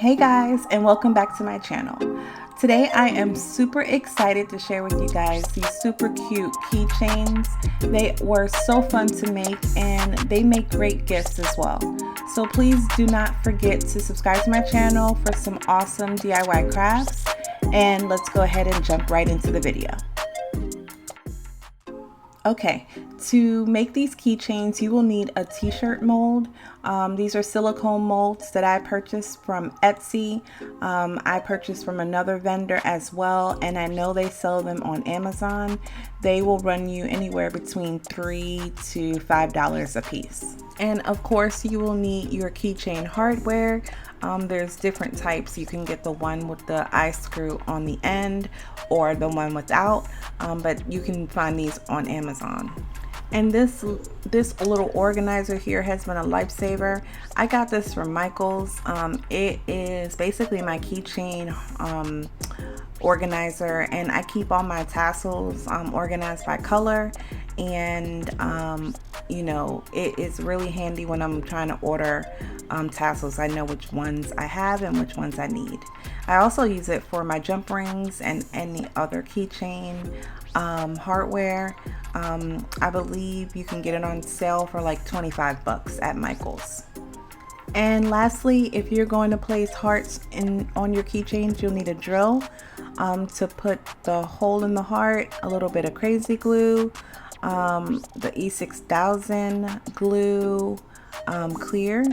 Hey guys, and welcome back to my channel. Today I am super excited to share with you guys these super cute keychains. They were so fun to make and they make great gifts as well. So please do not forget to subscribe to my channel for some awesome DIY crafts, and let's go ahead and jump right into the video. Okay, to make these keychains, you will need a t-shirt mold. These are silicone molds that I purchased from Etsy. I purchased from another vendor as well, and I know they sell them on Amazon. They will run you anywhere between $3 to $5 a piece. And of course, you will need your keychain hardware. There's different types. You can get the one with the eye screw on the end or the one without, but you can find these on Amazon. And this little organizer here has been a lifesaver. I got this from Michael's. It is basically my keychain organizer, and I keep all my tassels organized by color. And you know, it is really handy when I'm trying to order tassels. I know which ones I have and which ones I need. I also use it for my jump rings and any other keychain hardware. I believe you can get it on sale for like 25 bucks at Michael's. And lastly, if you're going to place hearts on your keychains, you'll need a drill to put the hole in the heart, a little bit of crazy glue, the E6000 glue, clear,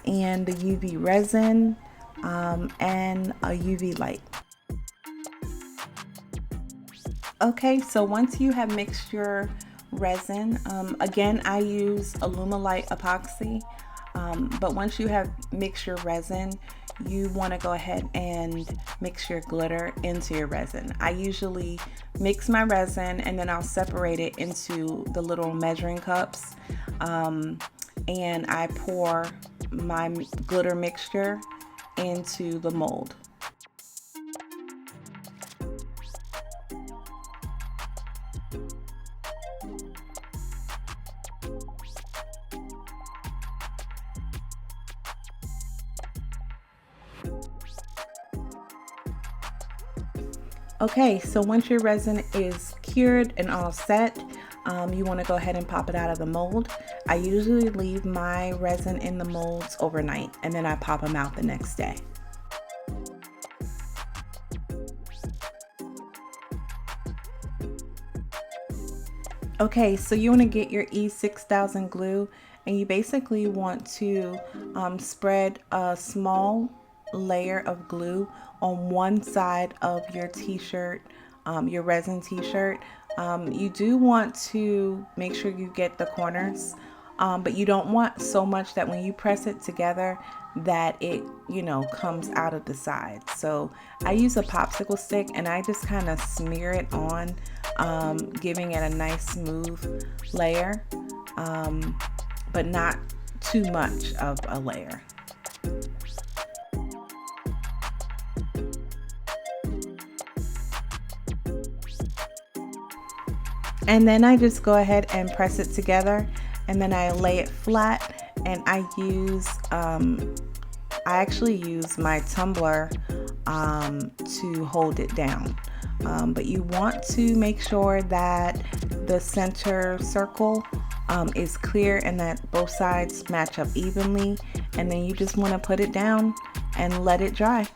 and the UV resin, and a UV light. Okay, so once you have mixed your resin, again, I use Alumilite epoxy, but once you have mixed your resin, you want to go ahead and mix your glitter into your resin. I usually mix my resin and then I'll separate it into the little measuring cups, and I pour my glitter mixture into the mold. Okay, so once your resin is cured and all set, you want to go ahead and pop it out of the mold. I usually leave my resin in the molds overnight and then I pop them out the next day. Okay, so you want to get your E6000 glue, and you basically want to spread a small layer of glue on one side of your t-shirt, your resin t-shirt. You do want to make sure you get the corners, but you don't want so much that when you press it together that it, you know, comes out of the sides. So I use a popsicle stick and I just kind of smear it on, giving it a nice smooth layer, but not too much of a layer. And then I just go ahead and press it together, and then I lay it flat, and I actually use my tumbler to hold it down. But you want to make sure that the center circle is clear and that both sides match up evenly, and then you just want to put it down and let it dry.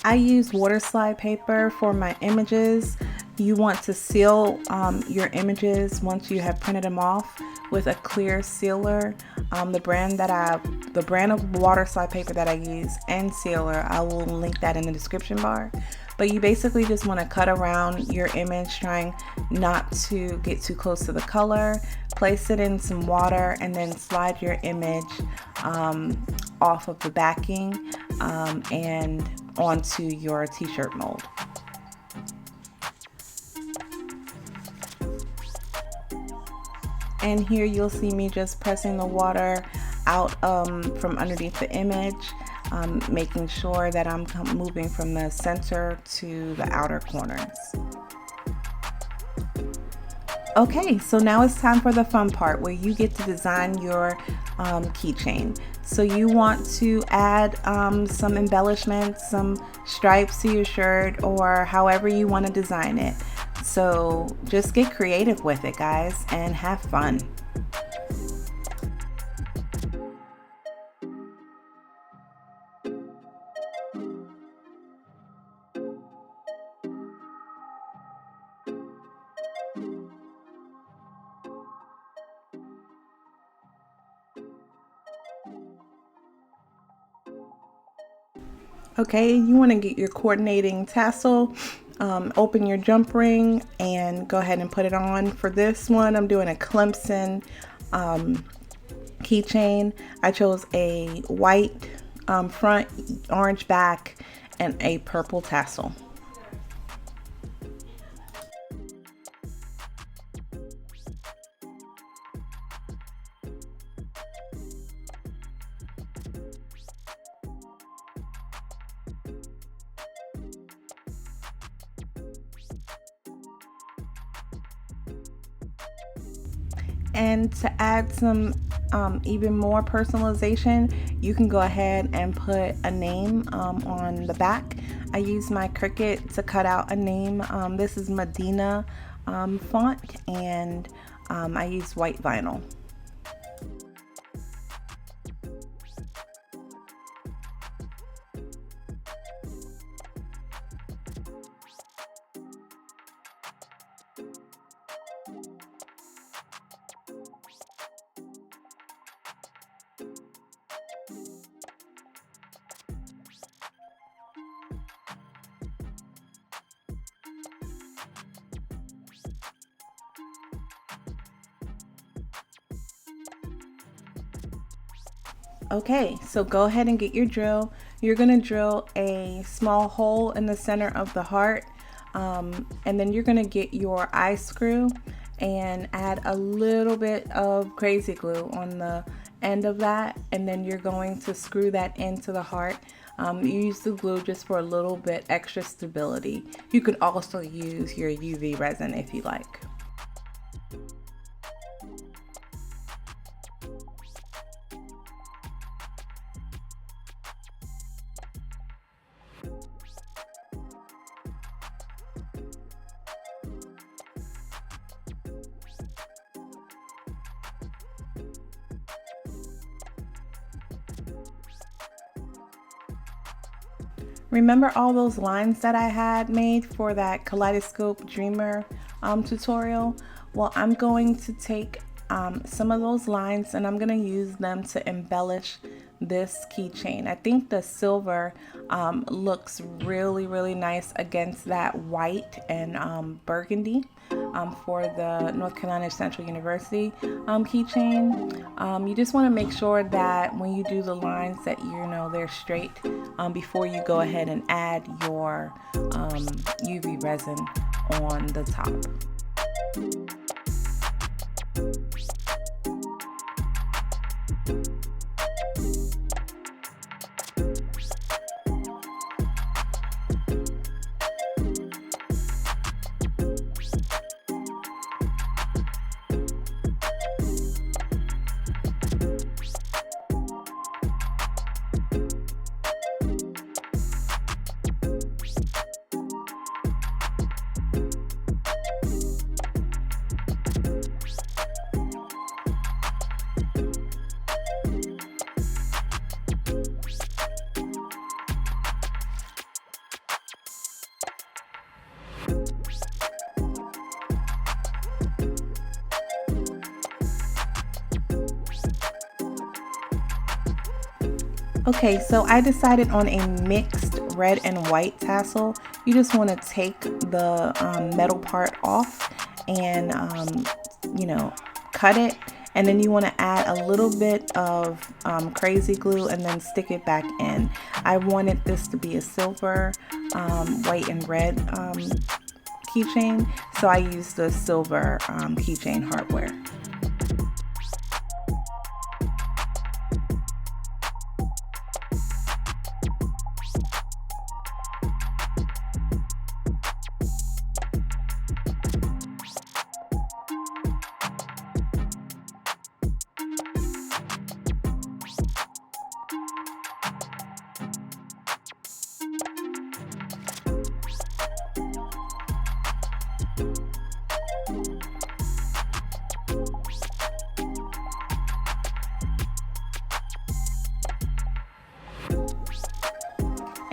I use water slide paper for my images. You want to seal your images once you have printed them off with a clear sealer. The brand of water slide paper that I use and sealer, I will link that in the description bar. But you basically just want to cut around your image, trying not to get too close to the color. Place it in some water and then slide your image off of the backing and onto your t-shirt mold. And here you'll see me just pressing the water out from underneath the image, making sure that I'm moving from the center to the outer corners. Okay, so now it's time for the fun part where you get to design your keychain. So you want to add some embellishments, some stripes to your shirt, or however you want to design it. So just get creative with it, guys, and have fun. Okay, you want to get your coordinating tassel, open your jump ring, and go ahead and put it on. For this one, I'm doing a Clemson keychain. I chose a white front, orange back, and a purple tassel. And to add some even more personalization, you can go ahead and put a name on the back. I use my Cricut to cut out a name. This is Medina font, and I use white vinyl. Okay, so go ahead and get your drill. You're gonna drill a small hole in the center of the heart, and then you're gonna get your eye screw and add a little bit of crazy glue on the end of that, and then you're going to screw that into the heart. You use the glue just for a little bit extra stability. You could also use your UV resin if you like. Remember all those lines that I had made for that kaleidoscope dreamer tutorial? Well, I'm going to take some of those lines and I'm going to use them to embellish this keychain. I think the silver looks really nice against that white and burgundy for the North Carolina Central University keychain. You just want to make sure that when you do the lines that they're straight before you go ahead and add your UV resin on the top. Okay, so I decided on a mixed red and white tassel. You just want to take the metal part off and, cut it. And then you want to add a little bit of crazy glue and then stick it back in. I wanted this to be a silver, white and red keychain, so I used the silver keychain hardware.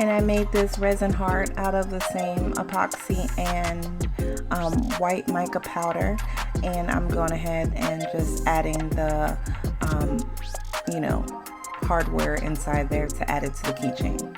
And I made this resin heart out of the same epoxy and white mica powder. And I'm going ahead and just adding the, you know, hardware inside there to add it to the keychain.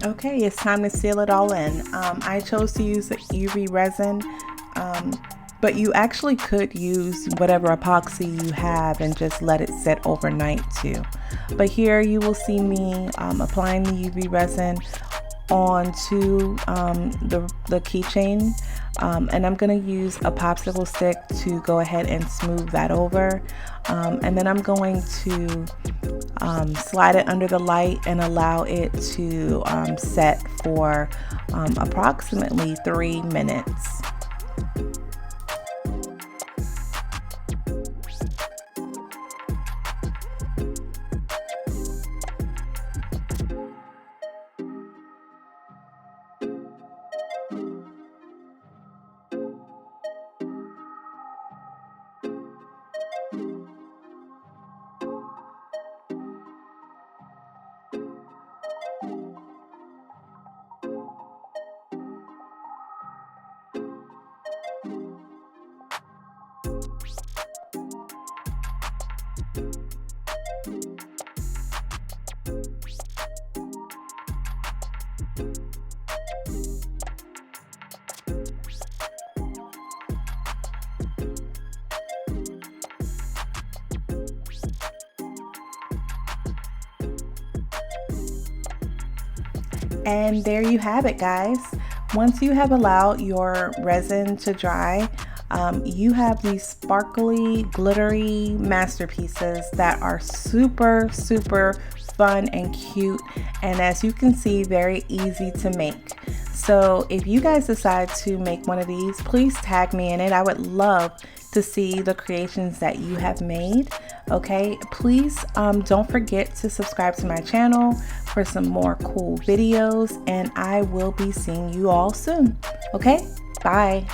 Okay, it's time to seal it all in. I chose to use the UV resin, but you actually could use whatever epoxy you have and just let it sit overnight too. But here you will see me applying the UV resin onto the keychain, and I'm going to use a popsicle stick to go ahead and smooth that over, and then I'm going to slide it under the light and allow it to set for approximately 3 minutes. And there you have it, guys. Once you have allowed your resin to dry, you have these sparkly, glittery masterpieces that are super fun and cute, and as you can see, very easy to make. So if you guys decide to make one of these, please tag me in it. I would love to see the creations that you have made. Okay, please don't forget to subscribe to my channel for some more cool videos, and I will be seeing you all soon. Okay, bye.